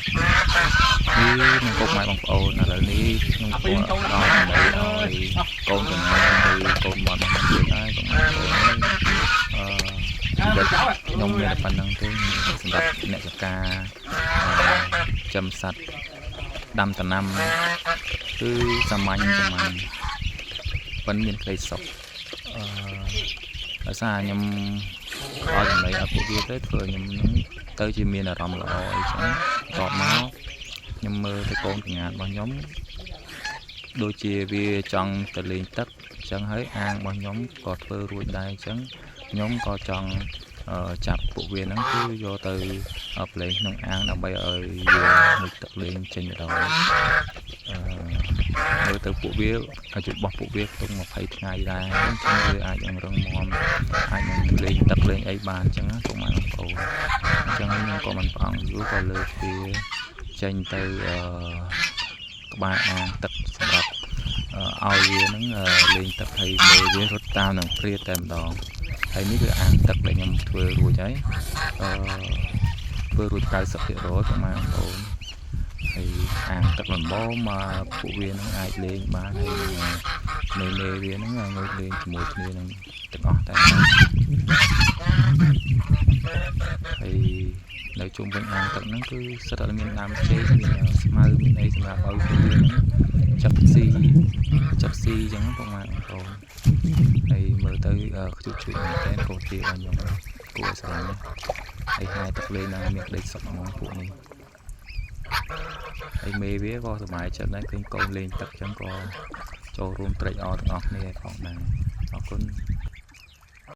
នេះនឹងពុកម៉ែបងប្អូនឥឡូវនេះខ្ញុំក៏ដល់ដើម្បីឲ្យកូនទាំងណាហើយកូនបងរបស់ខ្ញុំទៀតហើយកូនបងប្អូនជីវិតខ្ញុំមានតែប៉ុណ្្នឹងទេសម្រាប់អ្នកចកាចំសัตว์ដាំដំណាំគឺសាមញ្ញប៉ុន្តែមានក្តីសុខដោយសារខ្ញុំឲ្យចំណីឲ្យពួកវាទៅធ្វើខ្ញុំនឹងទៅជាមានអារម្មណ៍ល្អអីចឹងតបមកខ្ញុំមើលទៅកូនកងាតរបស់ខ្ញុំដូចជាវាចង់ទៅលេងទឹកអញ្ចឹងហើយអាងរបស់ខ្ញុំក៏ធ្វើរួចដែរអញ្ចឹងខ្ញុំក៏ចង់ចាប់ពួកវាហ្នឹងគឺយកទៅផ្លេងក្នុងអាងដើម្បីឲ្យវាមុជទឹកលេងចេញទៅដល់មើលទៅពួកវាអាយុរបស់ពួកវាខ្ទង់20ថ្ងៃដែរអញ្ចឹងវាអាចនឹងរឹងមាំអាចនឹងលេងទឹកលេងអីបានអញ្ចឹងណាពុកម៉ែបងប្អូនអញ្ចឹងខ្ញុំក៏មិនប្រអងយូរក៏លើកវាចេញទៅក្បែរអាងទឹកសម្រាប់ឲ្យវានឹងលេងទឹកហើយមើលវារត់តាមនឹងព្រាតតែម្ដងហើយនេះគឺអាងទឹកដែលខ្ញុំធ្វើរួចហើយធ្វើរួច 90% ពុកម៉ែបងប្អូនហើយអាងទឹកដំបូងមកពួកវានឹងអាចលេងបានហើយមេវានឹងងើបលេងជាមួយគ្នានឹងទាំងអស់តែហើយនៅជុំវិញអាងទឹកហ្នឹងគឺសិតតែមានដើមចេកមានស្មៅមានអីសម្រាប់ឲ្យពួកវានឹងចាប់ស៊ីអញ្ចឹងពុកម៉ែបងប្អូនហើយមើលទៅខ្ជូតជួយមែនតើកូនទារបស់ខ្ញុំគួរឲ្យស្រឡាញ់ហើយហែទឹកលេងនឹងមានក្តីសុខហ្មងពួកនេះហើយមេវាក៏សប្បាយចិត្តដែរឃើញកូនលេងទឹកអញ្ចឹងក៏ចូលរួមត្រេកអរទាំងអស់គ្នាផងដែរអរគុណ